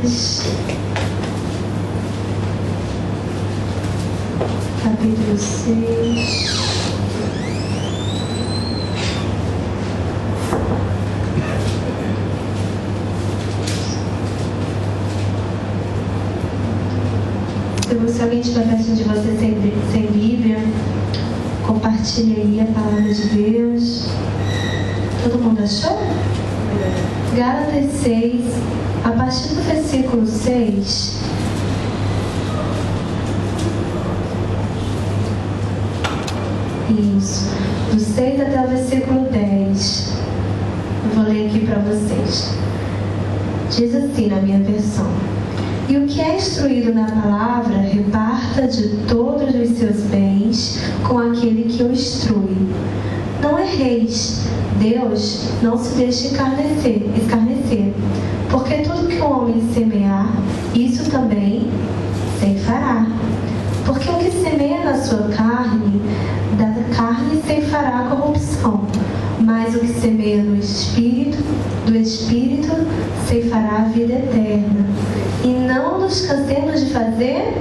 Gálatas, capítulo 6. Se alguém estiver perto de você sem Bíblia, compartilhe aí a palavra de Deus. Todo mundo achou? Gálatas 6, a partir do versículo 6. Isso, do 6 até o versículo 10. Eu vou ler aqui para vocês. Diz assim na minha versão: e o que é instruído na palavra, reparta de todos os seus bens com aquele que o instrui. Não erreis, Deus não se deixa escarnecer, porque tudo que o homem semear, isso também ceifará. Porque o que semeia na sua carne, da carne ceifará a corrupção, mas o que semeia no Espírito, do Espírito ceifará a vida eterna. E não nos cansemos de fazer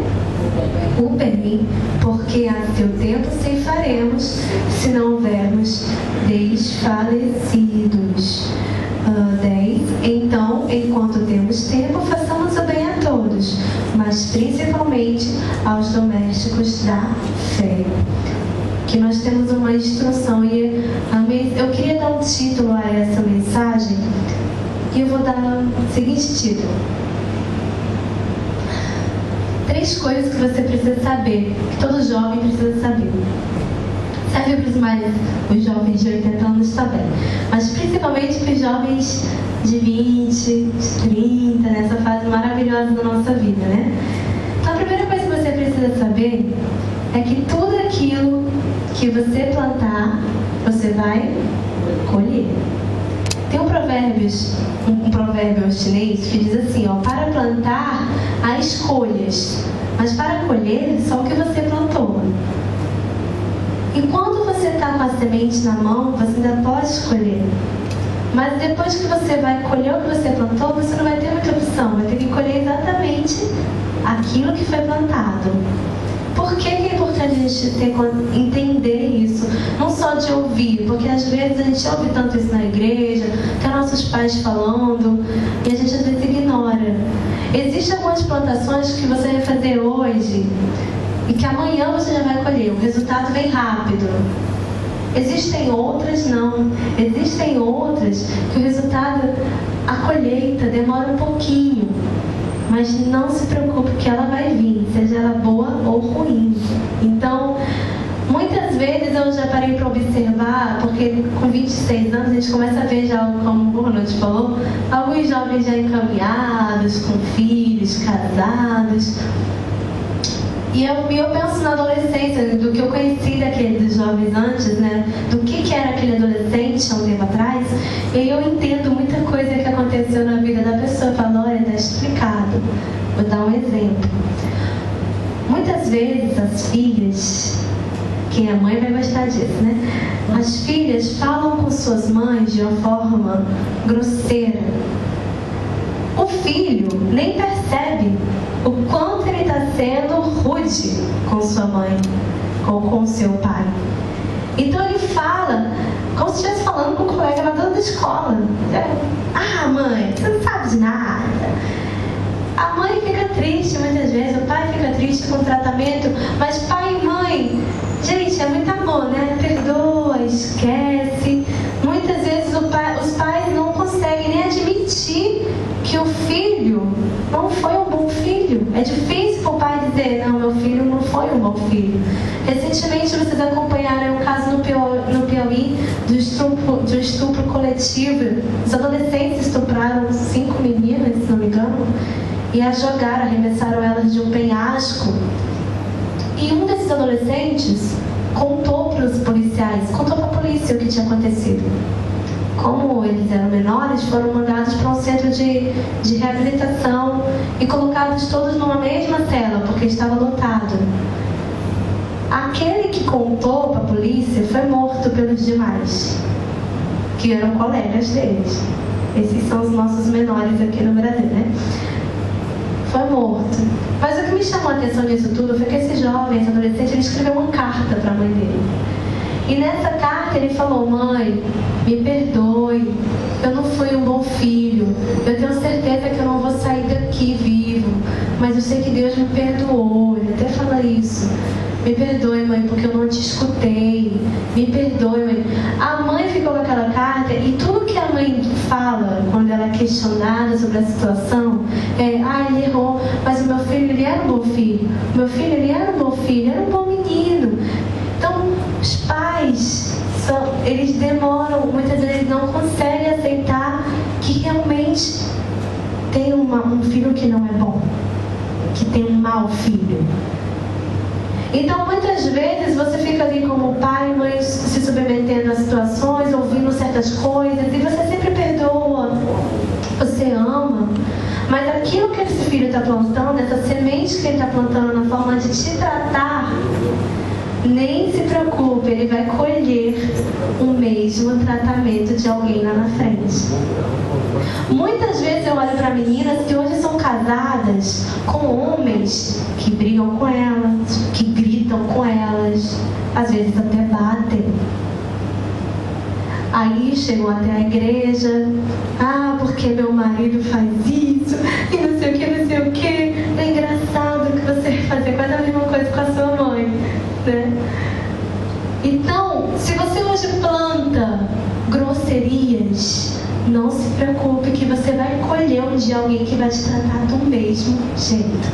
o bem, porque a seu tempo ceifaremos, se não houvermos desfalecidos. 10. Então, enquanto temos tempo, façamos o bem a todos, mas principalmente aos domésticos da fé. Que nós temos uma instrução e eu queria dar um título a essa mensagem e eu vou dar o seguinte título: 3 coisas que você precisa saber, que todo jovem precisa saber. Serve para os jovens de 80 anos também, mas principalmente para os jovens de 20, de 30, nessa fase maravilhosa da nossa vida, né? Então a primeira coisa que você precisa saber é que tudo aquilo que você plantar, você vai colher. Tem um provérbio chinês que diz assim, ó: para plantar há escolhas, mas para colher só o que você plantou. E quando você está com a semente na mão, você ainda pode escolher. Mas depois que você vai colher o que você plantou, você não vai ter muita opção, vai ter que colher exatamente aquilo que foi plantado. Por que é importante a gente entender isso? Não só de ouvir, porque às vezes a gente ouve tanto isso na igreja, até nossos pais falando, e a gente às vezes ignora. Existem algumas plantações que você vai fazer hoje e que amanhã você já vai colher, o resultado vem rápido. Existem outras não. Existem outras que o resultado, a colheita demora um pouquinho. Mas não se preocupe que ela vai vir, seja ela boa ou ruim. Então, muitas vezes eu já parei para observar, porque com 26 anos a gente começa a ver já, como o Ronald falou, alguns jovens já encaminhados, com filhos, casados. E eu penso na adolescência, do que eu conheci dos jovens antes, né? Do que era aquele adolescente há um tempo atrás. E aí eu entendo muita coisa que aconteceu na vida da pessoa. Eu falo, olha, está explicado. Vou dar um exemplo. Muitas vezes as filhas, quem é mãe vai gostar disso, né? As filhas falam com suas mães de uma forma grosseira. O filho nem percebe o quanto ele está sendo rude com sua mãe ou com seu pai. Então ele fala como se estivesse falando com um colega lá dentro da escola. Ah, mãe, você não sabe de nada. A mãe fica triste muitas vezes, o pai fica triste com o tratamento, mas pai e mãe, gente, é muito amor, né? Perdoa, esquece. Muitas vezes os pais não conseguem nem admitir que o filho não foi um bom filho. É difícil para o pai dizer, não, meu filho não foi um bom filho. Recentemente vocês acompanharam um caso no Piauí de um estupro coletivo. Os adolescentes estupraram 5 meninas, se não me engano, e as jogaram, arremessaram elas de um penhasco. E um desses adolescentes contou para os policiais, contou para a polícia o que tinha acontecido. Como eles eram menores, foram mandados para um centro de reabilitação e colocados todos numa mesma cela, porque estava lotado. Aquele que contou para a polícia foi morto pelos demais, que eram colegas deles. Esses são os nossos menores aqui no Brasil, né? foi morto. Mas o que me chamou a atenção nisso tudo foi que esse jovem, esse adolescente, ele escreveu uma carta para a mãe dele. E nessa carta ele falou: mãe, me perdoe, eu não fui um bom filho, eu tenho certeza que eu não vou sair daqui vivo, mas eu sei que Deus me perdoou. Ele até fala isso: me perdoe, mãe, porque eu não te escutei, me perdoe, mãe. A mãe ficou com aquela carta e tudo que a mãe fala quando ela é questionada sobre a situação é: ele errou, mas o meu filho, ele era um bom filho, o meu filho, ele era um bom filho, era um bom menino. Então, os pais, eles demoram, muitas vezes não conseguem aceitar que realmente tem um filho que não é bom, que tem um mau filho. Então, muitas vezes, você fica ali como pai e mãe se submetendo a situações, ouvindo certas coisas, e você sempre perdoa, você ama, mas aquilo que esse filho está plantando, essa semente que ele está plantando na forma de te tratar, nem se preocupe, ele vai colher o mesmo tratamento de alguém lá na frente. Muitas vezes eu olho para meninas que hoje são casadas com homens que brigam com elas, que gritam com elas, às vezes até batem. Aí chegam até a igreja: porque meu marido faz isso, e não sei o que, não sei o que. É engraçado que você vai fazer quase a mesma coisa com a sua mãe, né? Então, se você hoje planta grosserias, não se preocupe que você vai colher um dia alguém que vai te tratar do mesmo jeito.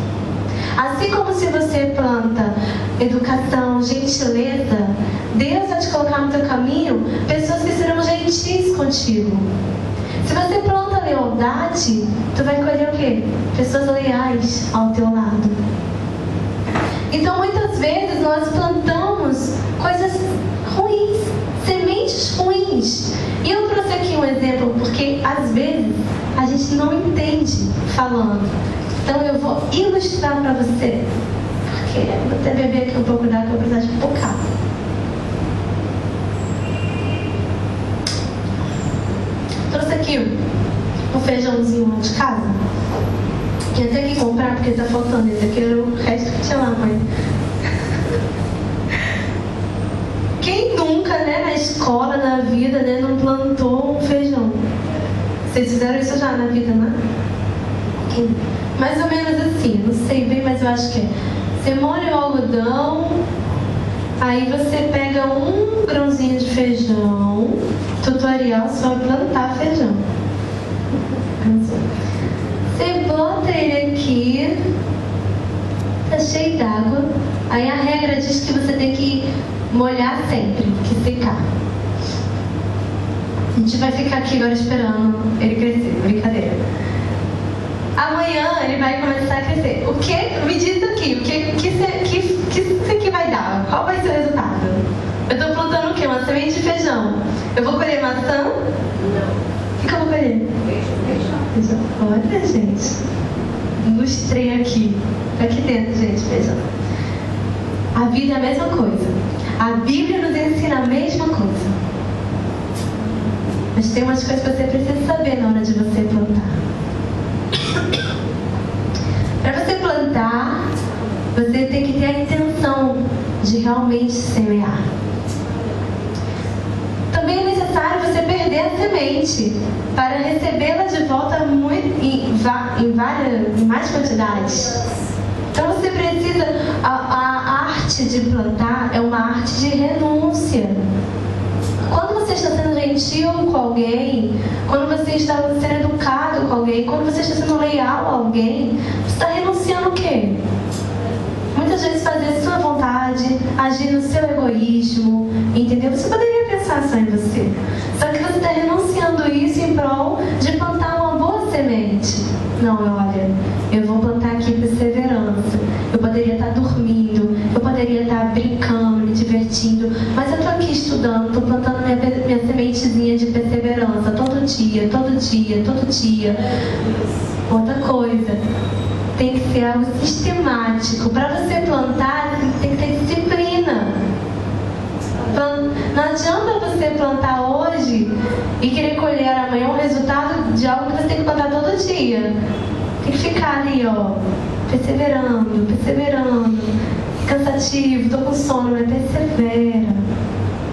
Assim como se você planta educação, gentileza, Deus vai te colocar no teu caminho pessoas que serão gentis contigo. Se você planta lealdade, tu vai colher o quê? Pessoas leais ao teu lado. Então, muitas vezes nós plantamos coisas ruins, sementes ruins. E eu trouxe aqui um exemplo porque às vezes a gente não entende falando. Então eu vou ilustrar para você, porque vou até beber aqui um pouco d'água para precisar de focar. Trouxe aqui um feijãozinho lá de casa. Tinha até que comprar porque tá faltando. Esse aqui era o resto que tinha lá, mãe. Quem nunca, né, na escola, na vida, né, não plantou um feijão? Vocês fizeram isso já na vida, né? Mais ou menos assim, não sei bem, mas eu acho que é. Você molha o algodão, aí você pega um grãozinho de feijão, tutorial só plantar feijão. Você bota ele aqui, tá cheio d'água, aí a regra diz que você tem que molhar sempre, que secar. A gente vai ficar aqui agora esperando ele crescer, brincadeira. Amanhã ele vai começar a crescer. O que? Me diz aqui, o que isso aqui vai dar? Qual vai ser o resultado? Eu tô plantando o quê? Uma semente de feijão. Eu vou colher maçã? Não. O que eu vou colher? Feijão. Olha, gente. Ilustrei aqui. Tá aqui dentro, gente, feijão. A vida é a mesma coisa. A Bíblia nos ensina a mesma coisa. Mas tem umas coisas que você precisa saber na hora de você plantar. Para você plantar, você tem que ter a intenção de realmente semear. Também é necessário você perder a semente para recebê-la de volta em mais quantidades. Então você precisa, a arte de plantar é uma arte de renúncia. Quando você está sendo gentil com alguém, quando você está sendo educado com alguém, quando você está sendo leal a alguém, você está renunciando o quê? Muitas vezes fazer a sua vontade, agir no seu egoísmo, entendeu? Você poderia pensar só em você. Só que você está renunciando isso em prol de plantar uma boa semente. Não, olha, eu vou plantar aqui perseverança. Eu poderia estar dormindo, eu poderia estar brincando, me divertindo, mas eu estou aqui estudando, estou plantando minha sementezinha de perseverança todo dia, todo dia, todo dia. Outra coisa, tem que ser algo sistemático. Para você plantar, tem que ter disciplina. Não adianta você plantar hoje e querer colher amanhã um resultado de algo que você tem que plantar todo dia. Tem que ficar ali, ó, perseverando. Cansativo, tô com sono, mas persevera.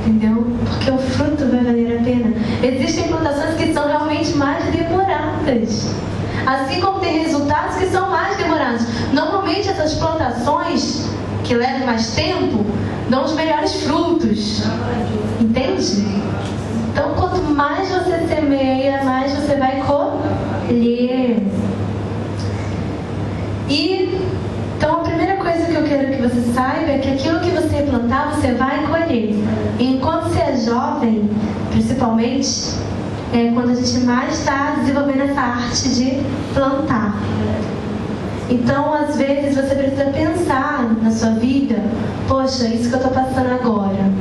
Entendeu? Porque o fruto vai valer a pena. Existem plantações que são realmente mais demoradas. Assim como tem resultados que são mais demorados. Normalmente essas plantações que levam mais tempo dão os melhores frutos. Entende? Então quanto mais você semeia, mais você vai colher. Então a primeira coisa que eu quero que você saiba é que aquilo que você plantar, você vai colher. E enquanto você é jovem, principalmente, é quando a gente mais está desenvolvendo essa arte de plantar. Então, às vezes, você precisa pensar na sua vida, poxa, isso que eu estou passando agora.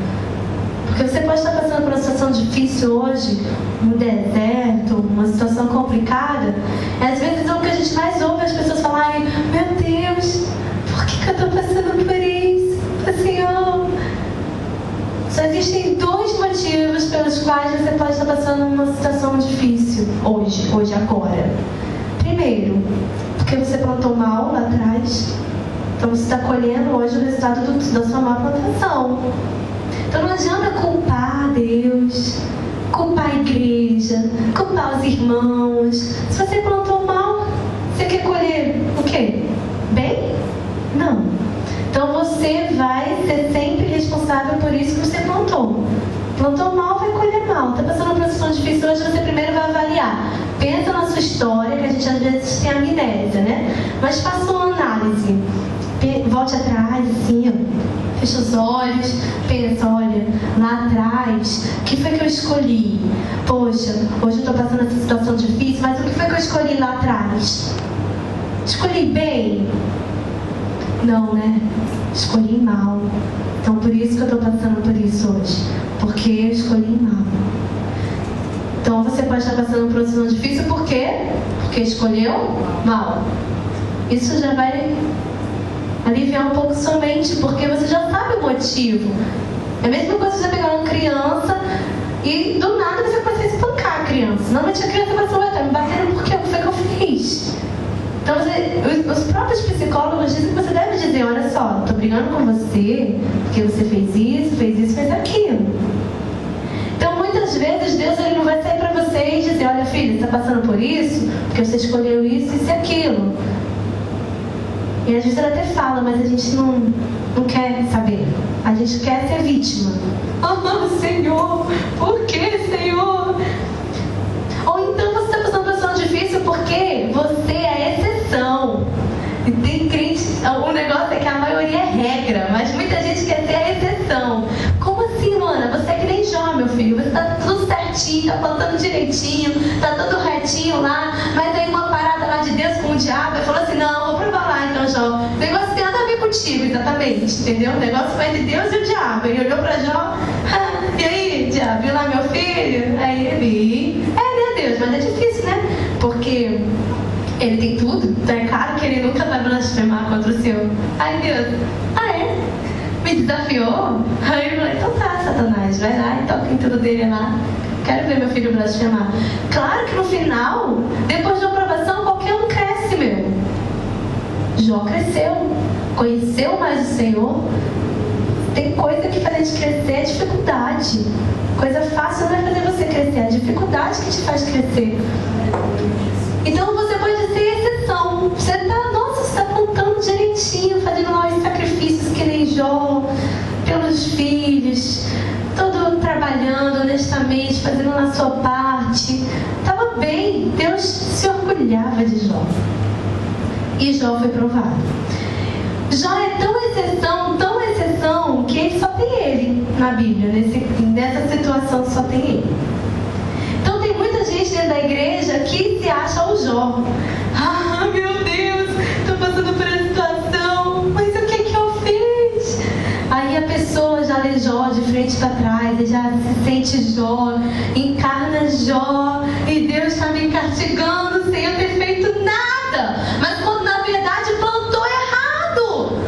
Porque você pode estar passando por uma situação difícil hoje, um deserto, uma situação complicada. E às vezes o que a gente mais ouve as pessoas falarem, meu Deus, por que eu estou passando por isso? Senhor. Só existem dois motivos pelos quais você pode estar passando uma situação difícil hoje, agora. Primeiro, porque você plantou mal lá atrás. Então você está colhendo hoje o resultado da sua má plantação. Então não adianta culpar Deus, culpar a igreja, culpar os irmãos. Se você plantou mal, você quer colher o quê? Bem? Não. Então você vai ser sempre responsável por isso que você plantou. Plantou mal, vai colher mal. Está passando por uma situação difícil hoje, você primeiro vai avaliar. Pensa na sua história, que a gente às vezes tem amnésia, né? Mas faça uma análise. Volte atrás, assim, ó. Fecha os olhos, pensa, olha, lá atrás, o que foi que eu escolhi? Poxa, hoje eu estou passando essa situação difícil, mas o que foi que eu escolhi lá atrás? Escolhi bem? Não, né? Escolhi mal. Então por isso que eu estou passando por isso hoje. Porque eu escolhi mal. Então você pode estar passando por uma situação difícil, por quê? Porque escolheu mal. Isso já vai aliviar um pouco sua mente, porque você já sabe o motivo. É a mesma coisa você pegar uma criança e do nada você começa a espancar a criança. Normalmente a criança vai falar, tá me batendo por quê? O que foi que eu fiz? Então os próprios psicólogos dizem que você deve dizer, olha só, estou brigando com você porque você fez isso, fez aquilo. Então muitas vezes Deus ele não vai sair para você e dizer, olha filho, você está passando por isso porque você escolheu isso e aquilo. E às vezes ela até fala, mas a gente não quer saber. A gente quer ser vítima. Ah, Senhor, por que, Senhor? Ou então você está passando por uma situação difícil porque você é a exceção. E tem crente, o negócio é que a maioria é regra, mas muita gente quer ser a exceção. Como assim, Luana? Você é que nem Jó, meu filho. Você está tudo certinho, está plantando direitinho, está tudo retinho lá, mas aí uma parada lá de Deus com o diabo, ele falou assim, não, vou provar lá então, Jó. O negócio tem nada a ver contigo, exatamente, entendeu? O negócio foi entre Deus e o diabo. Ele olhou para Jó, e aí, diabo, viu lá meu filho? Aí ele, né, Deus, mas é difícil, né? Porque ele tem tudo, então é claro que ele nunca vai blasfemar contra o Senhor. Aí Deus, me desafiou? Aí ele falou, então tá, Satanás, vai lá e toca em tudo dele lá. Quero ver meu filho blasfemar. Claro que no final, depois de uma provação, qualquer um cresce, meu. Jó cresceu, conheceu mais o Senhor. Tem coisa que faz a gente crescer, é dificuldade. Coisa fácil não é fazer você crescer, é a dificuldade que te faz crescer. Então você pode ser exceção. Você está contando direitinho, fazendo lá os sacrifícios que nem Jó, pelos filhos, todo trabalhando honestamente, fazendo a sua parte. Estava bem, Deus se orgulhava de Jó. E Jó foi provado. Jó é tão exceção, que só tem ele na Bíblia, nessa situação só tem ele. Então tem muita gente dentro da igreja que se acha o Jó. Ah, meu Deus, estou passando por essa situação, mas o que eu fiz? Aí a pessoa já lê Jó de frente para trás, e já se sente Jó, encarna Jó, e Deus está me castigando sem eu ter feito nada. Mas quando na verdade plantou errado.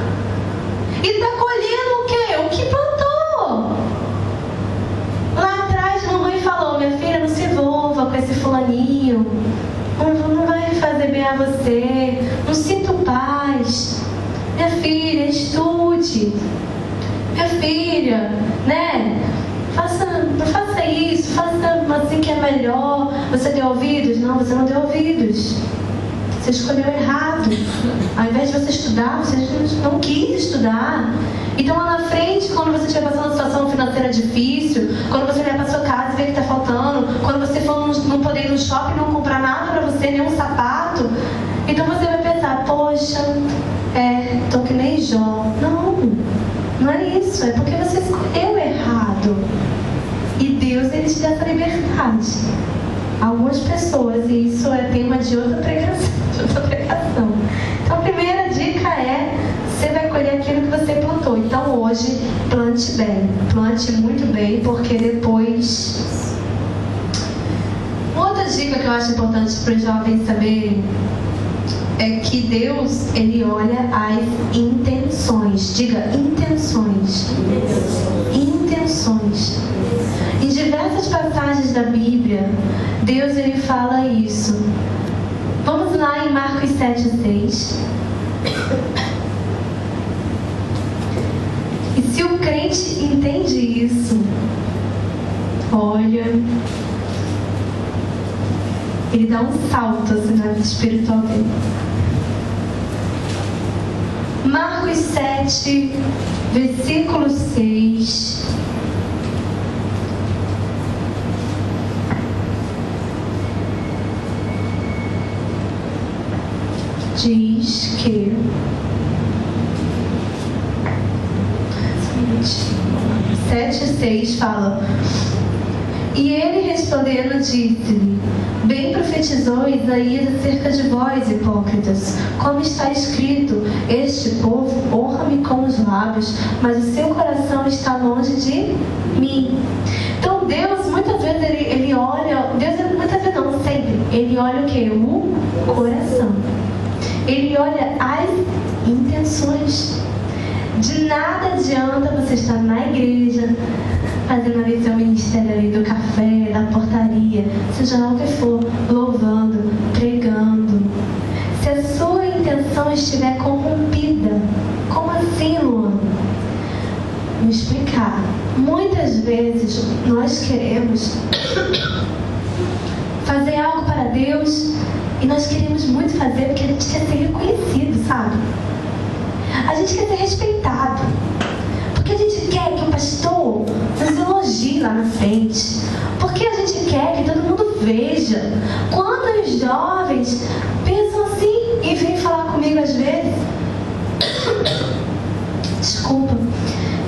E está colhendo o quê? O que plantou. Lá atrás a mamãe falou, minha filha, não se envolva com esse fulaninho. Não vai fazer bem acompanhar você. Não sinto paz. Minha filha, estude. Minha filha, né? Não faça isso, faça assim que é melhor. Você deu ouvidos? Não, você não deu ouvidos. Você escolheu errado. Ao invés de você estudar, você não quis estudar. Então lá na frente, quando você estiver passando uma situação financeira difícil, quando você olhar para sua casa e ver que está faltando, quando você for não poder ir no shopping e não comprar nada para você, nenhum sapato, então você vai pensar, poxa, tô que nem Jó. Não é isso, é porque você escolheu errado. E Deus, Ele te dá essa liberdade. Algumas pessoas, e isso é tema de outra pregação. Então a primeira dica é, você vai colher aquilo que você plantou. Então hoje, plante bem, plante muito bem, porque depois... Uma outra dica que eu acho importante para os jovens saberem é que Deus, Ele olha as intenções. Diga, intenções. Intenções. Em diversas passagens da Bíblia, Deus, Ele fala isso. Vamos lá em Marcos 7:6. E se o crente entende isso, olha, ele dá um salto assim na vida espiritual dele. Marcos 7, versículo 6. Diz que 7:6 fala: e ele respondendo disse-lhe: bem profetizou Isaías acerca de vós, hipócritas, como está escrito: este povo honra-me com os lábios, mas o seu coração está longe de mim. Então Deus, muitas vezes, ele olha, Deus muitas vezes não, sempre, Ele olha o que? O coração. Ele olha as intenções. De nada adianta você estar na igreja, fazendo ali seu ministério ali do café, da portaria, seja lá o que for, louvando, pregando. Se a sua intenção estiver corrompida, como assim, Luan? Vou explicar. Muitas vezes nós queremos fazer algo para Deus e nós queremos muito fazer porque a gente quer ser reconhecido, sabe? A gente quer ser respeitado. Porque a gente quer que o pastor nos elogie lá na frente. Porque a gente quer que todo mundo veja. Quantos jovens pensam assim e vêm falar comigo às vezes? Desculpa.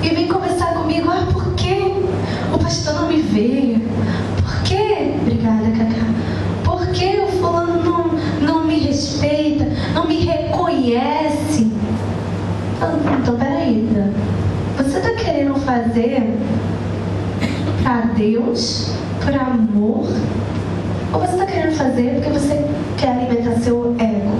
E vem conversar comigo: por que o pastor não me vê? Por que? Obrigada, Cacá. Por que o fulano não me respeita? Não me reconhece? Então, peraí, você está querendo fazer para Deus, por amor? Ou você está querendo fazer porque você quer alimentar seu ego?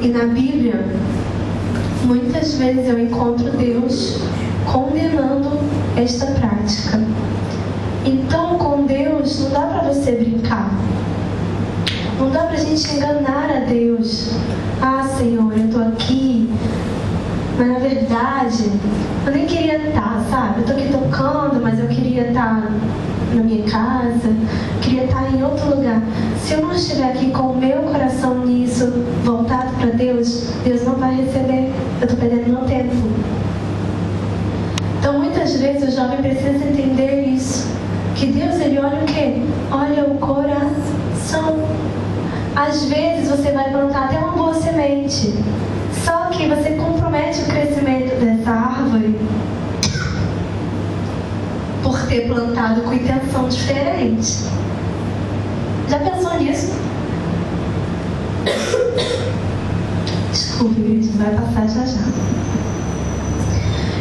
E na Bíblia, muitas vezes eu encontro Deus condenando esta prática. Então, com Deus, não dá para você brincar. Não dá pra gente enganar a Deus. Ah, Senhor, eu tô aqui, mas na verdade, eu nem queria estar, sabe? Eu tô aqui tocando, mas eu queria estar na minha casa, queria estar em outro lugar. Se eu não estiver aqui com o meu coração nisso, voltado para Deus, Deus não vai receber. Eu tô perdendo meu tempo. Então, muitas vezes o jovem precisa entender isso. Que Deus, Ele olha o quê? Olha o coração. Às vezes você vai plantar até uma boa semente, só que você compromete o crescimento dessa árvore por ter plantado com intenção diferente. Já pensou nisso? Desculpe, gente, vai passar já já.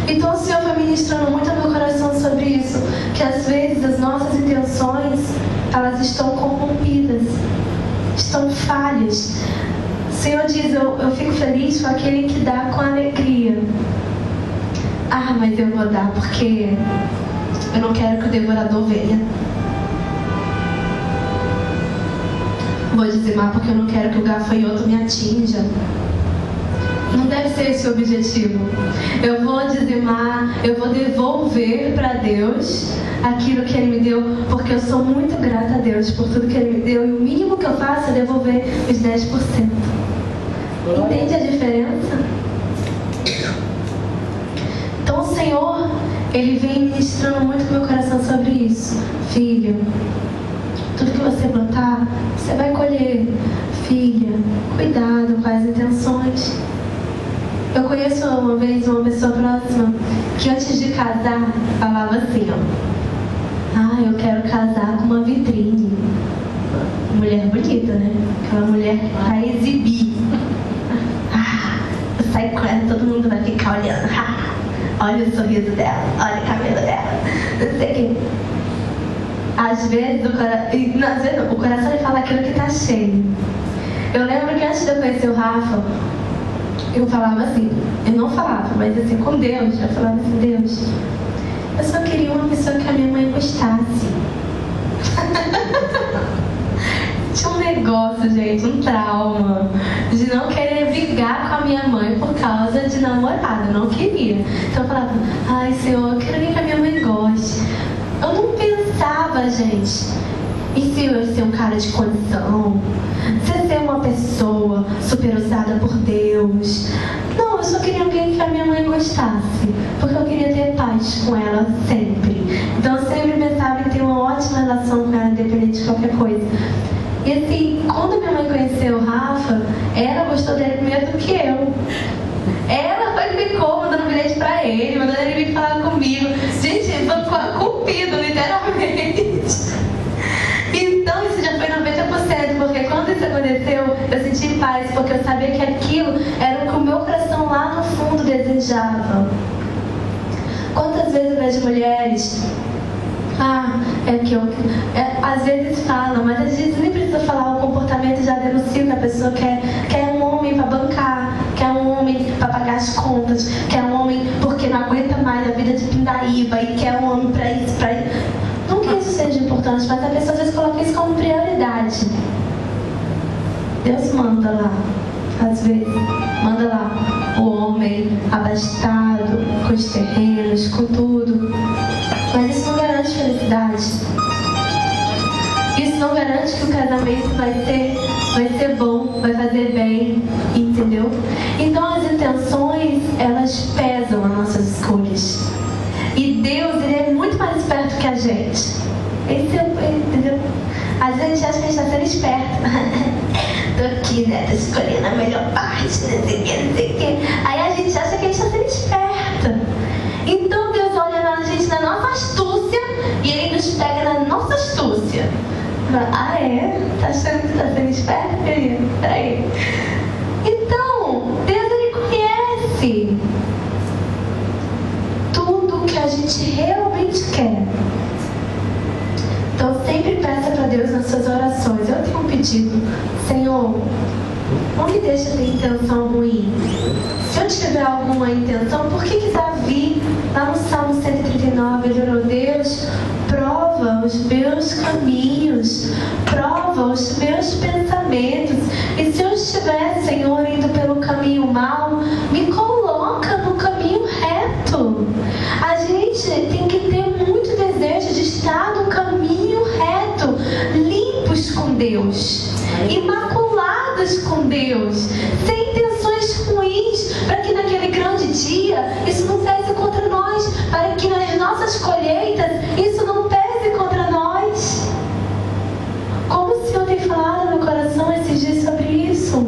Então o Senhor foi ministrando muito ao meu coração sobre isso, que às vezes as nossas intenções, elas estão corrompidas, estão falhas. O Senhor diz: eu fico feliz com aquele que dá com alegria. A mas eu vou dar porque eu não quero que o devorador venha. Vou dizimar porque eu não quero que o gafanhoto me atinja. Não deve ser esse o objetivo. Eu vou dizimar, eu vou devolver para Deus aquilo que Ele me deu, porque eu sou muito grata a Deus por tudo que Ele me deu, e o mínimo que eu faço é devolver os 10%. Entende a diferença? Então o Senhor, Ele vem ministrando muito no meu coração sobre isso. Filho, tudo que você plantar, você vai colher. Filha, cuidado com as intenções. Eu conheço uma vez uma pessoa próxima que antes de casar falava assim, ó: eu quero casar com uma vitrine. Mulher bonita, né? Aquela mulher pra exibir. Eu saio com ela, todo mundo vai ficar olhando. Olha o sorriso dela, olha o cabelo dela, não sei o que. Às vezes o coração ele fala aquilo que tá cheio. Eu lembro que antes de eu conhecer o Rafa, eu falava assim, eu não falava, mas assim, com Deus, eu falava assim: Deus, eu só queria uma pessoa que a minha mãe gostasse. Tinha um negócio, gente, um trauma de não querer brigar com a minha mãe por causa de namorado, eu não queria. Então eu falava: ai, Senhor, eu quero alguém que a minha mãe goste. Eu não pensava, gente, e se eu ser um cara de condição, se eu ser uma pessoa super usada por Deus. Não, eu só queria alguém que a minha mãe gostasse, porque eu queria ter paz com ela sempre. Então eu sempre pensava em ter uma ótima relação com ela, independente de qualquer coisa. E assim, quando minha mãe conheceu o Rafa, ela gostou dele primeiro do que eu. Ela foi que ficou mandando bilhete pra ele, mandando ele vir falar comigo. Gente, foi cupido, literalmente. Então isso já foi 90%, porque quando isso aconteceu, eu senti paz, porque eu sabia que aquilo era o que o meu coração lá no fundo desejava. Quantas vezes eu vejo mulheres, às vezes falam, mas às vezes nem precisa falar, o comportamento já denuncia que a pessoa quer um homem para bancar, quer um homem para pagar as contas, quer um homem porque não aguenta mais a vida de pindaíba e quer um homem para isso, para isso. Não que isso seja importante, mas a pessoa às vezes coloca isso como prioridade. Deus manda lá, às vezes, manda lá o homem abastado, com os terrenos, com tudo. Mas isso não garante felicidade. Isso não garante que o casamento vai ser bom, vai fazer bem, entendeu? Então as intenções, elas pesam nas nossas escolhas. E Deus, Ele é muito mais esperto que a gente. Entendeu? Às vezes a gente acha que a gente está sendo esperto. Tô aqui, né? Tô escolhendo a melhor parte, não sei o que. Aí a gente acha que a gente está sendo esperta. Então Deus olha na gente na nossa astúcia e Ele nos pega na nossa astúcia. Tá achando que tá sendo esperto, querido? Peraí. Então, Deus, Ele conhece tudo que a gente realmente quer. Então sempre peça para Deus nas suas orações. Eu tenho um pedido: Senhor, não me deixa ter intenção ruim. Se eu tiver alguma intenção, por que Davi, lá no Salmo 139, ele orou: Deus, prova os meus caminhos, prova os meus pensamentos. E se eu estiver, Senhor, indo pelo caminho mau, me coloca no caminho reto. A gente tem que ter muito desejo de estar no caminho reto, limpos com Deus, imaculados com Deus, sem intenções ruins, para que naquele grande dia isso não pese contra nós, para que nas nossas colheitas isso não pese contra nós. Como o Senhor tem falado no meu coração esses dias sobre isso.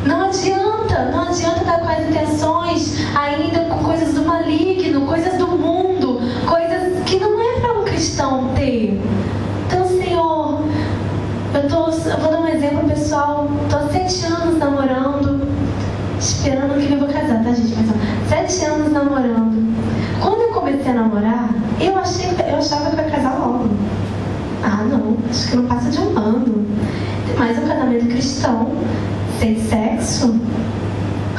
Não adianta estar com as intenções ainda com coisas do maligno, coisas do mundo, coisas que não é para um cristão ter. Então, Senhor, eu vou dar um exemplo pessoal. Estou há 7 anos namorando, esperando que eu vou casar, tá, gente? Mas 7 anos namorando. Quando eu comecei a namorar, eu achava que eu ia casar logo. Não, acho que não passa de um ano. Tem mais um casamento cristão, sem sexo.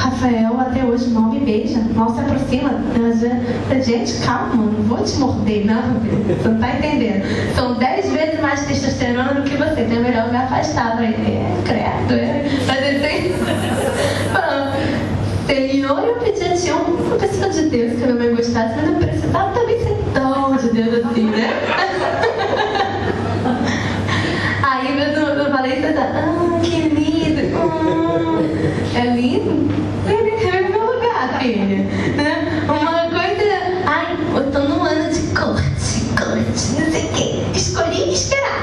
Rafael até hoje mal me beija, mal se aproxima. Eu falei, gente, calma, não vou te morder, não. Você não tá entendendo. São 10 vezes mais testosterona do que você, então é melhor me afastar. Eu falei, credo, Mas ele tem... Senhor, eu pedi a ti uma pessoa de Deus que a minha mãe gostasse, mas eu precisava também ser tão de Deus assim, né? Aí eu falei, que lindo, é lindo? É meu lugar, filha. Uma coisa, ai, eu tô num ano de corte, não sei o quê. Escolhi esperar.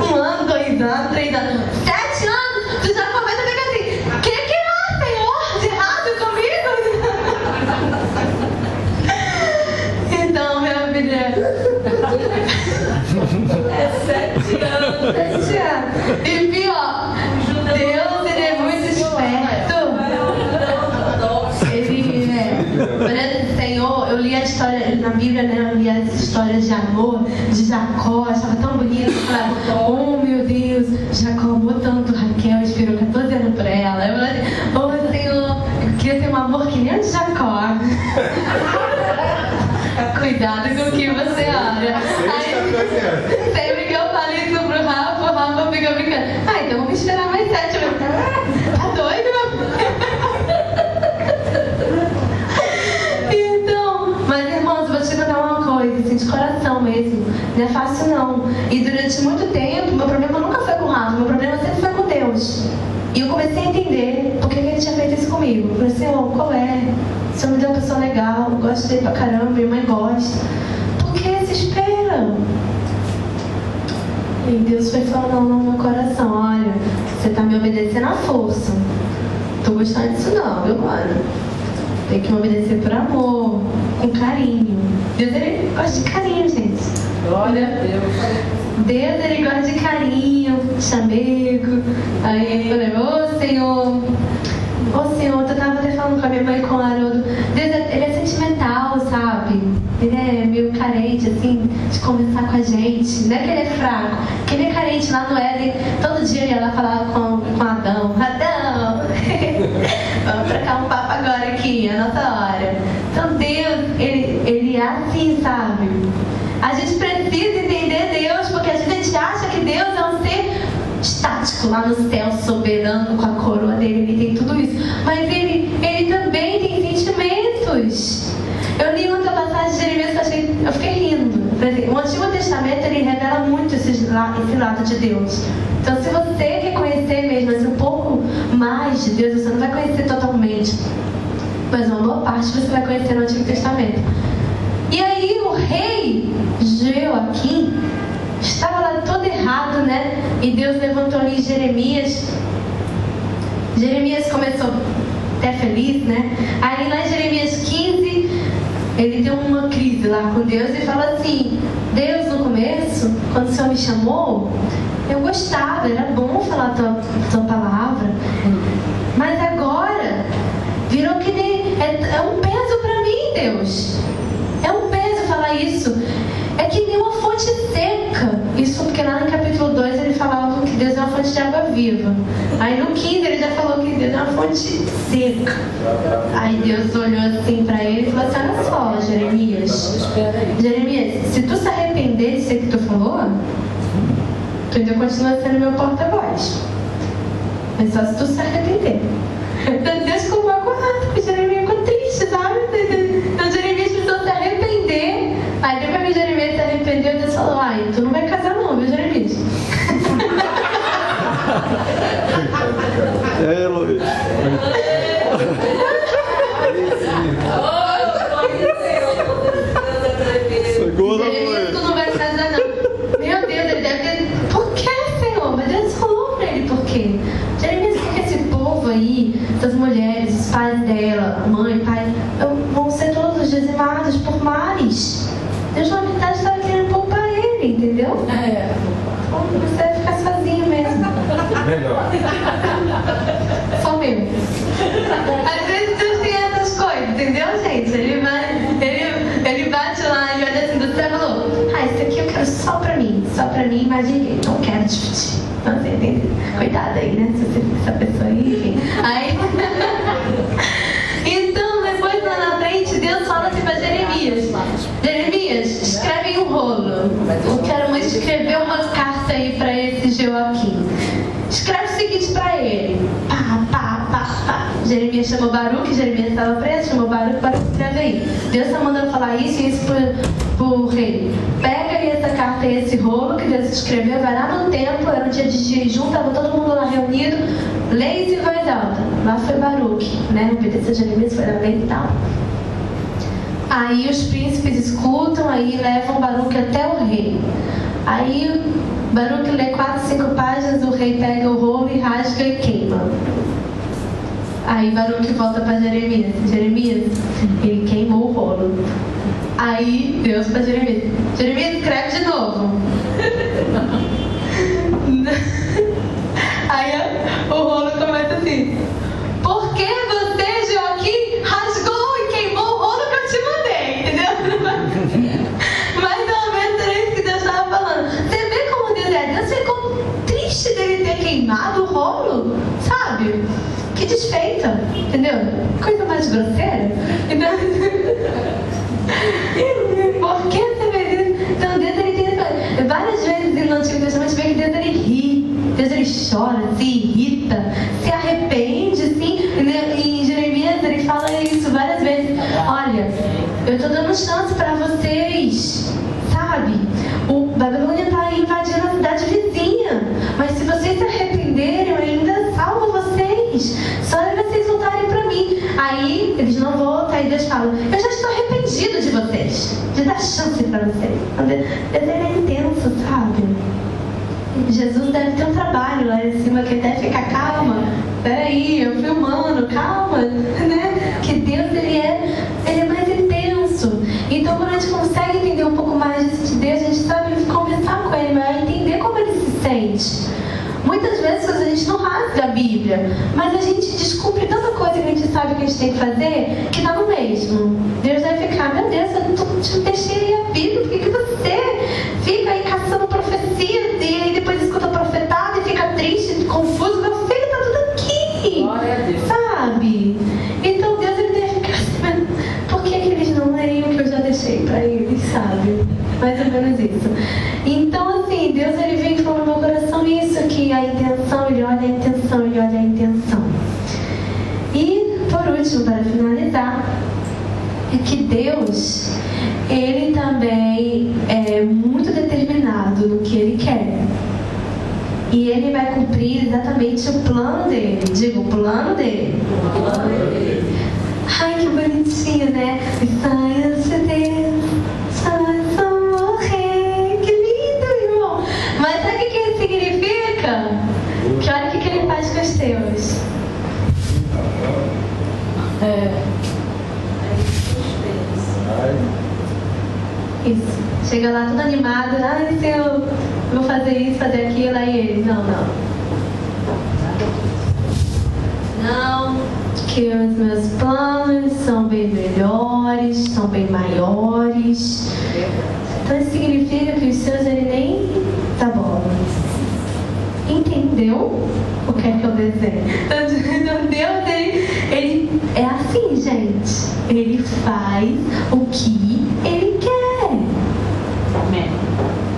1 ano, 2 anos, 3 anos, 7 anos, tu já começa a ficar assim, que há, Senhor, de errado comigo? Então, minha filha, é 7 anos. 7 anos. E pior, Deus, ele é muito esperto. Ele, Senhor, eu li a história na Bíblia, né? Eu li as histórias de amor de Jacó, achava tão bonito. Eu falava, oh meu Deus, Jacó amou tanto Raquel, esperou 14 anos por ela. Eu falei, oh Senhor, eu queria ter um amor que nem o de Jacó. Cuidado com o que você olha. Aí, sempre que eu falei isso pro Rafa, o Rafa fica brincando. Então vamos esperar mais 7 anos. Tá doido, meu? Então, mas irmãos, vou te contar uma coisa, assim, de coração mesmo. Não é fácil não. E durante muito tempo, meu problema nunca foi com o Rafa, meu problema sempre foi com Deus. E eu comecei a entender por que ele tinha feito isso comigo. Eu falei, Senhor, qual é? O Senhor me deu uma pessoa legal, eu gosto dele pra caramba, minha mãe gosta. Por que se espera? E Deus foi falando no meu coração, olha, você tá me obedecendo à força. Tô gostando disso não, viu, mano? Tem que me obedecer por amor, com carinho. Deus, ele gosta de carinho, gente. Glória a Deus. Deus, ele gosta de carinho, chamego. Aí eu falei, ô Senhor, tu tava até falando com a minha mãe e com o Haroldo. Deus, ele é sentimental, sabe? Ele é meio carente, assim, de conversar com a gente. Não é que ele é fraco, que ele é carente lá no Éden. Todo dia ele ia lá falar com Adão. Adão! Vamos trocar um papo agora aqui, a nossa hora. Então Deus, ele é assim, sabe? A gente precisa entender Deus, porque a gente acha que Deus é um ser estático lá no céu, soberano, com a coroa dele, ele tem tudo isso. Mas ele também tem sentimentos. Eu li outra passagem de Jeremias que eu fiquei rindo. O Antigo Testamento, ele revela muito esse lado de Deus. Então, se você quer conhecer mesmo assim, um pouco mais de Deus, você não vai conhecer totalmente, mas uma boa parte você vai conhecer no Antigo Testamento. E aí o rei Joaquim estava lá todo errado, né? E Deus levantou ali Jeremias. Jeremias começou até feliz, né? Aí lá em Jeremias 15, ele tem uma crise lá com Deus e fala assim: Deus, no começo, quando o Senhor me chamou, eu gostava, era bom falar a tua palavra. Mas agora, virou que nem... É um peso para mim, Deus. É um peso falar isso. É que nem uma fonte seca. Isso porque lá no capítulo 2 ele falava que Deus é uma fonte de água viva. Aí no 15 ele já falou que Deus é uma fonte seca. Aí Deus olhou assim pra ele e falou assim: olha só, Jeremias, se tu se arrepender disso que tu falou, tu ainda continua sendo meu porta-voz. Mas só se tu se arrepender. Então Deus ficou magoado, porque Jeremias ficou triste, sabe? Então Jeremias precisou se arrepender. Aí depois que Jeremias se arrependeu, Deus falou: ai, tu não vai casar não, viu, Jeremias? É, Luiz. Segura, Jeremias, tu não vai casar não. Meu Deus, ele deve ter... Por que, Senhor? Mas Deus falou pra ele por quê. Jeremias, porque esse povo aí, essas mulheres, os pais dela, mãe, pai, vão ser todos dizimados por mares. Deus, na verdade, estava querendo poupar ele, entendeu? Você vai ficar sozinho mesmo. Melhor. Só meu. Às vezes Deus tem essas coisas, entendeu, gente? Ele bate lá e olha assim do céu e falou: ah, isso aqui eu quero só pra mim, mais ninguém. Não quero dividir. Não sei, entendeu? Cuidado aí, né? Se você for essa pessoa aí, enfim. Aí Jeremias chamou Baruque, Jeremias estava preso, chamou Baruque escreve aí. Deus está mandando falar isso e isso pro rei. Pega aí essa carta e esse rolo que Deus escreveu, vai lá no templo, era um dia de jejum, estava todo mundo lá reunido, leia isso em voz alta. Lá foi Baruque, né? Obedeceu Jeremias, foi lá ler e tal. Aí os príncipes escutam, aí levam Baruque até o rei. Aí Baruque lê 4, 5 páginas, o rei pega o rolo e rasga e queima. Aí Baruque volta para Jeremias. Jeremias, ele queimou o rolo. Aí Deus para Jeremias. Jeremias, escreve de novo. Aí o rolo começa assim. Por que você, Joaquim, rasgou e queimou o rolo que eu te mandei? Entendeu? Mas pelo menos era isso que Deus estava falando. Você vê como Deus é? Deus ficou triste dele ter queimado o rolo, sabe? Que desfeita, entendeu? Coisa mais grosseira. Então, por que você fez isso? Então Deus ele tem várias vezes no Antigo Testamento, vê que Deus ele ri, Deus ele chora, se irrita, se arrepende, sim. Em Jeremias ele fala isso várias vezes. Olha, eu estou dando chance para vocês, sabe? O Babilônia está invadindo a cidade vizinha, mas se vocês se arrependerem, eu ainda salvo vocês. Só é vocês voltarem para mim. Aí eles não voltam, aí Deus fala: eu já estou arrependido de vocês, de dar chance para vocês. Deus é intenso, sabe? Jesus deve ter um trabalho lá em cima que ele deve ficar calma. Peraí, eu filmando, calma, né? Que Deus ele é mais intenso. Então quando a gente consegue entender um pouco mais de Deus, a gente sabe conversar com ele, mas entender como ele se sente. Muitas vezes a gente não rasga a Bíblia, mas a gente descobre tanta coisa que a gente sabe que a gente tem que fazer, que dá no mesmo. Deus deve ficar: meu Deus, eu te deixei a Bíblia, por que você fica aí caçando profecias e aí depois escuta profetado e fica triste, confuso? Meu filho, tá tudo aqui, glória a Deus, sabe? Então Deus ele deve ficar assim: por que eles não leem o que eu já deixei para eles, sabe? Mais ou menos isso. Então assim, Deus ele vem falando no meu coração isso, que a intenção, ele olha a intenção, ele olha a intenção. E por último, para finalizar, é que Deus, ele também é muito determinado no que ele quer. E ele vai cumprir exatamente o plano dele. Digo, o plano dele. o plano dele. Ai, que bonitinho, né? Sonhos de Deus, sonhos vão morrer. Que lindo, irmão. Mas sabe o que isso significa? Que olha o que ele faz com os teus. Isso. Chega lá todo animado. Ai, se eu vou fazer isso, fazer aquilo. Aí ele: não. Não, que os meus planos são bem melhores, são bem maiores. Então isso significa que os seus ele nem tá bom. Entendeu o que é que eu desenho? Então Deus ele é assim, gente. Ele faz o que ele quer. Amém.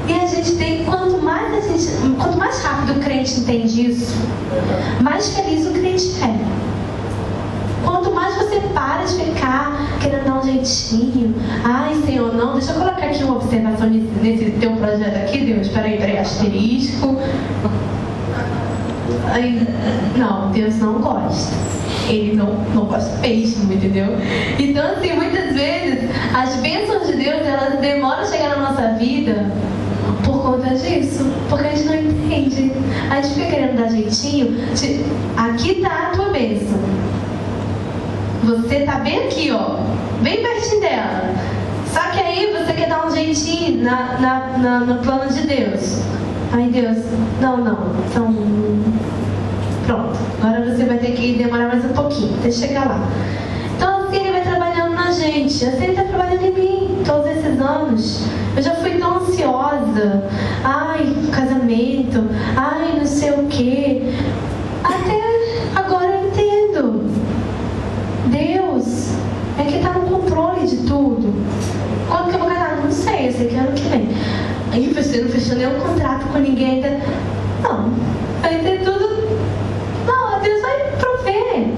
E a gente tem, quanto mais rápido o crente entende isso, mais feliz o crente é. Quanto mais você para de ficar querendo dar um jeitinho, ai Senhor, não, deixa eu colocar aqui uma observação nesse teu projeto aqui, Deus, peraí, asterisco. Aí, não, Deus não gosta. Ele não gosta mesmo, entendeu? Então, assim, muitas vezes as bênçãos de Deus, elas demoram a chegar na nossa vida por conta disso, porque a gente não entende. A gente fica querendo dar jeitinho. Aqui tá a tua bênção. Você tá bem aqui, ó, bem pertinho dela. Só que aí você quer dar um jeitinho no plano de Deus. Aí Deus, não. Então, pronto. Agora você vai ter que demorar mais um pouquinho até chegar lá. Então assim ele vai trabalhando na gente. Assim ele está trabalhando em mim todos esses anos. Eu já fui tão ansiosa. Ai, casamento. Ai, não sei o quê. Até agora eu entendo. Deus é que está no controle de tudo. Quando que eu vou casar? Não sei, eu sei que é ano que vem. Aí você não fechou nenhum contrato com ninguém ainda. Não, vai ter tudo. Não, Deus vai prover.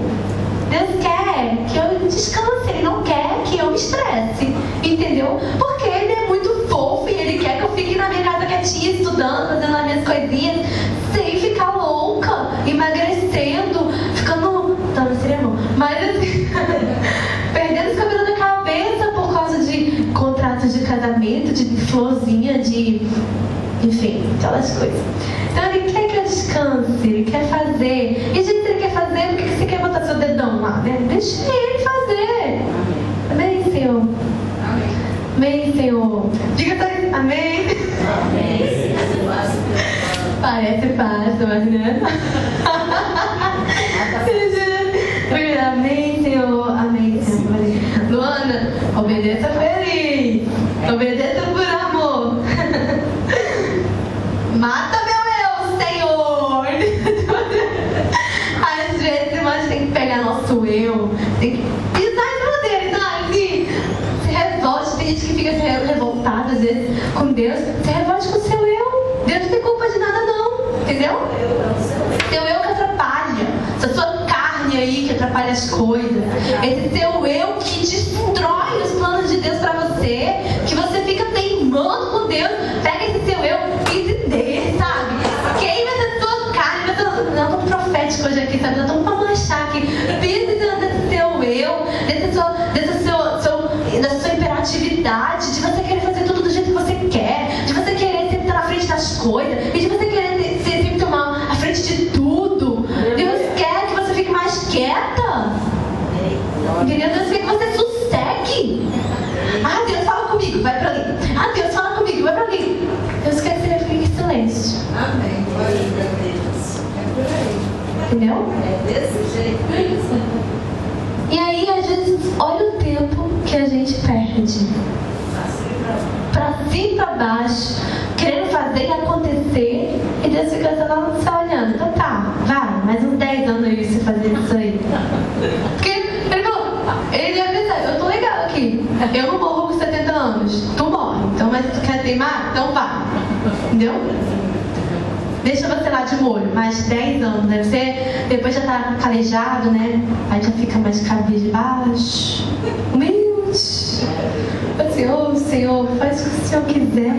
Mas assim, perdendo os cabelos da cabeça por causa de contratos de casamento, de florzinha, de... enfim, aquelas coisas. Então ele quer que eu descanse, ele quer fazer. E gente, se ele quer fazer, por que você quer botar seu dedão lá, né? Deixa ele fazer. Amém, Senhor? Amém, Senhor? Diga pra ele, amém. Amém. Parece fácil, mas né? Amém, Senhor. Amém, Senhor. Luana, obedeça feliz. Obedeça por amor. Mata meu eu, Senhor. Às vezes nós tem que pegar nosso eu, tem que pisar em cima dele, sabe? Se revolte, tem gente que fica revoltada às vezes com Deus. Se revolte com o seu eu. Deus não tem culpa de nada não, entendeu? Seu eu que atrapalha, essa sua carne aí que atrapalha as coisas, esse seu eu que destrói os planos de Deus pra você, que você fica teimando com Deus. Pega esse seu eu e se dê, sabe? Queima essa sua carne. Eu tô profético hoje aqui, sabe? Eu tô pra manchar aqui. Pisa desse seu eu, dessa sua imperatividade, de você querer fazer tudo do jeito que você quer, de você querer sempre estar na frente das coisas, e de você querer sempre tomar a frente de tudo. Deus quer que você fique mais quieta. Entendeu? Deus quer que você sossegue. Ah, Deus fala comigo, vai pra ali. Ah, Deus fala comigo, vai pra ali. Deus quer que você fique em silêncio. Amém. Glória a Deus. É por aí. Entendeu? É desse jeito mesmo. E aí, às vezes, olha o tempo que a gente perde. Pra cima e pra baixo, querendo fazer e acontecer, e Deus fica só olhando. Então tá, vai, mais uns 10 anos aí você fazer isso aí. Porque ele falou, ele ia pensar, eu tô legal aqui, eu não morro com 70 anos, tu morre, então mas tu quer teimar? Então vai, entendeu? Deixa você lá de molho, mais 10 anos, né? Você depois já tá calejado, né? Aí já fica mais cabisbaixo, humilde. Senhor, faz o que o Senhor quiser.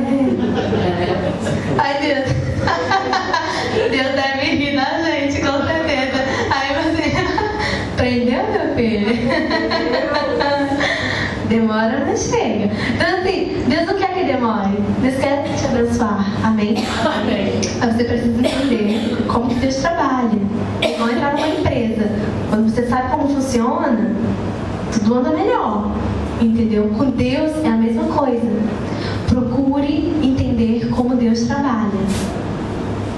Ai, Deus. Deus deve rir da gente, com certeza. Aí você prendeu, meu filho? Demora, mas chega. Então assim, Deus não quer que demore. Deus quer te abençoar. Amém? Amém. Mas você precisa entender como que Deus trabalha. É igual entrar numa empresa. Quando você sabe como funciona, tudo anda melhor. Entendeu? Com Deus é a mesma coisa. Procure entender como Deus trabalha.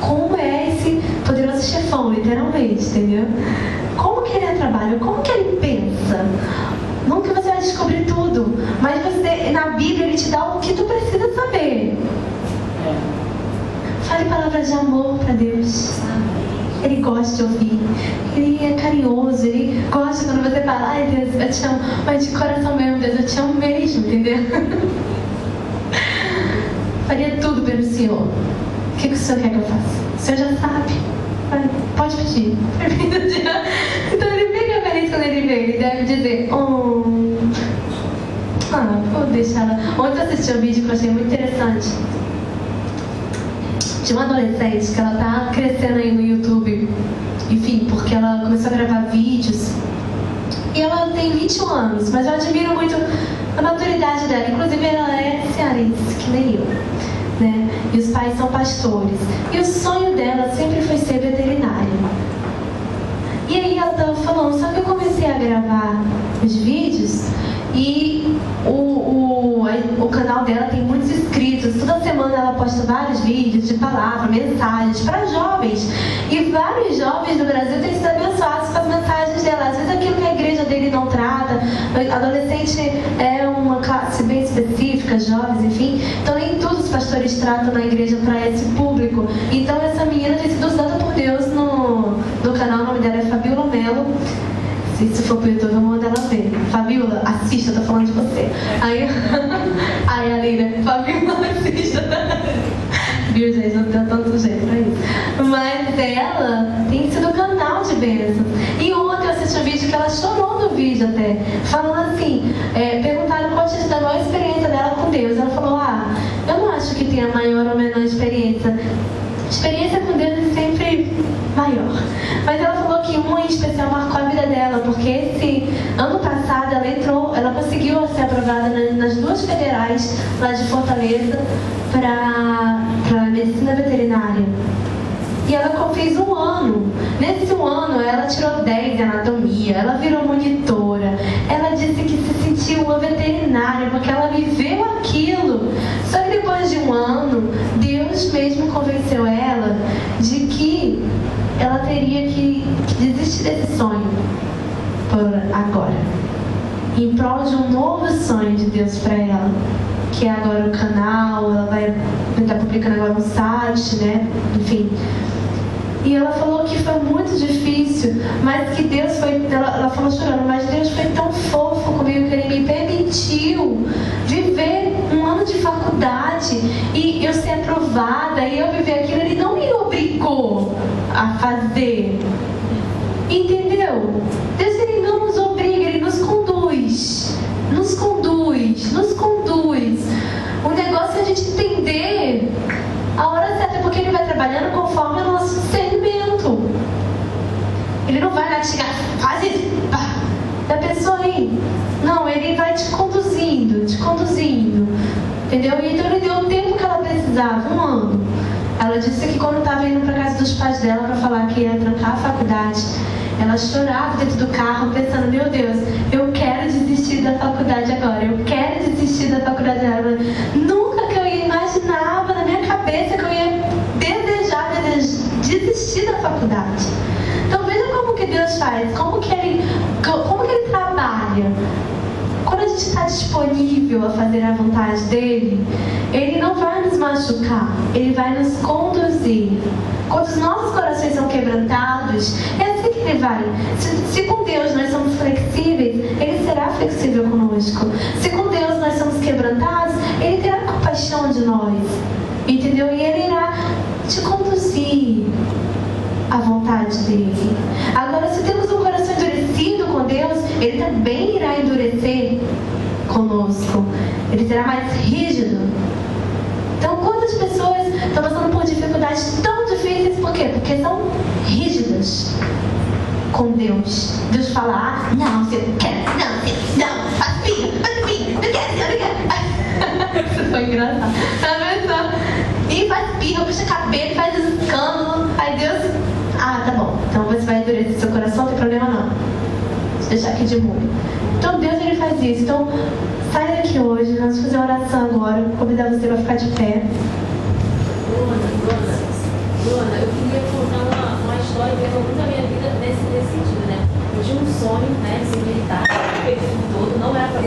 Como é esse poderoso chefão, literalmente, entendeu? Como que ele trabalha? Como que ele pensa? Nunca você vai descobrir tudo, mas você, na Bíblia, ele te dá o que tu precisa saber. Fale palavras de amor para Deus. Ele gosta de ouvir. Ele é carinhoso. Ele gosta quando você fala, ai Deus, eu te amo. Mas de coração mesmo, Deus, eu te amo mesmo, entendeu? Faria tudo pelo Senhor. O que o Senhor quer que eu faça? O Senhor já sabe. Pode pedir. Então ele fica feliz quando ele vê. Ele deve dizer, vou deixar ela. Ontem eu assisti um vídeo que eu achei muito interessante. De uma adolescente que ela tá crescendo aí no YouTube, enfim, porque ela começou a gravar vídeos e ela tem 21 anos, mas eu admiro muito a maturidade dela. Inclusive ela é cearense, que nem eu, né? E os pais são pastores e o sonho dela sempre foi ser veterinária. E aí ela tava falando, só que eu comecei a gravar os vídeos e o canal dela tem muitos inscritos. Toda semana ela posta vários vídeos de palavra, mensagens para jovens. E vários jovens do Brasil têm sido abençoados com as mensagens dela. Às vezes aquilo que a igreja dele não trata. Adolescente é uma classe bem específica, jovens, enfim. Então nem todos os pastores tratam na igreja para esse público. Então essa menina tem sido usada por Deus no canal. O nome dela é Fabiola Mello. Se isso for pro YouTube, eu vou mandar ela ver. Fabiola, assista, eu tô falando de você. Aí a Lina, Fabiola, assista. Viu, gente? Não tem tanto jeito pra isso. Mas ela tem sido um canal de bênção. E ontem eu assisti um vídeo que ela chorou no vídeo até. Falando assim, perguntaram qual tinha sido a maior experiência dela com Deus. Ela falou, eu não acho que tenha maior ou menor experiência. Experiência com Deus é sempre maior. Mas ela falou que uma em especial marcou a vida dela, porque porque esse ano passado ela conseguiu ser aprovada nas 2 federais lá de Fortaleza para medicina veterinária. E ela fez 1 ano. Nesse 1 ano, ela tirou 10 em anatomia, ela virou monitora. Ela disse que se sentiu uma veterinária, porque ela viveu aquilo. Só que depois de 1 ano, Deus mesmo convenceu ela de que ela teria que desistir desse sonho por agora, em prol de um novo sonho de Deus para ela, que é agora o canal. Ela vai estar publicando agora um site, né? Enfim. E ela falou que foi muito difícil, mas que Deus foi... Ela falou chorando, mas Deus foi tão fofo comigo que Ele me permitiu viver 1 ano de faculdade e eu ser aprovada e eu viver aquilo. Ele não me obrigou a fazer. Entendeu? Deus, Ele não nos obriga, Ele nos conduz. Nos conduz, nos conduz. O negócio é a gente entender a hora certa, porque Ele vai trabalhando conforme o nosso discernimento. Ele não vai lá te chegar, faz isso, pá, da pessoa aí. Não, Ele vai te conduzindo, entendeu? E então Ele deu o tempo que ela precisava, 1 ano. Ela disse que quando estava indo para casa dos pais dela para falar que ia trancar a faculdade, ela chorava dentro do carro, pensando, meu Deus, eu quero desistir da faculdade agora, eu quero desistir da faculdade agora. Nunca que eu imaginava na minha cabeça que eu ia desejar desistir da faculdade. Então veja como que Deus faz, como que Ele trabalha. Quando a gente está disponível a fazer a vontade dEle, Ele não vai nos machucar, Ele vai nos conduzir. Quando os nossos corações são quebrantados, é assim que Ele vai. Se com Deus nós somos flexíveis, Ele será flexível conosco. Se com Deus nós somos quebrantados, Ele terá compaixão de nós. Entendeu? E Ele irá te conduzir à vontade dEle. Agora, se temos um coração endurecido com Deus, Ele também irá endurecer conosco. Ele será mais rígido. Então, quantas pessoas estão passando por dificuldades tão difíceis? Por quê? Porque são rígidas com Deus. Deus fala, não, você não quer, não, faz birra, não quer. Isso foi engraçado. E faz birra, puxa cabelo, faz escândalo. Aí Deus, tá bom, então você vai endurecer seu coração, não tem problema não. Deixa eu deixar aqui de molho. Então Deus, Ele faz isso. Então, sai daqui hoje, nós vamos fazer uma oração agora. Vou convidar você para ficar de pé. Luana, eu queria contar uma história que mudou muito a minha vida nesse sentido, né? Eu tinha um sonho, né, de ser militar, o período todo, não era para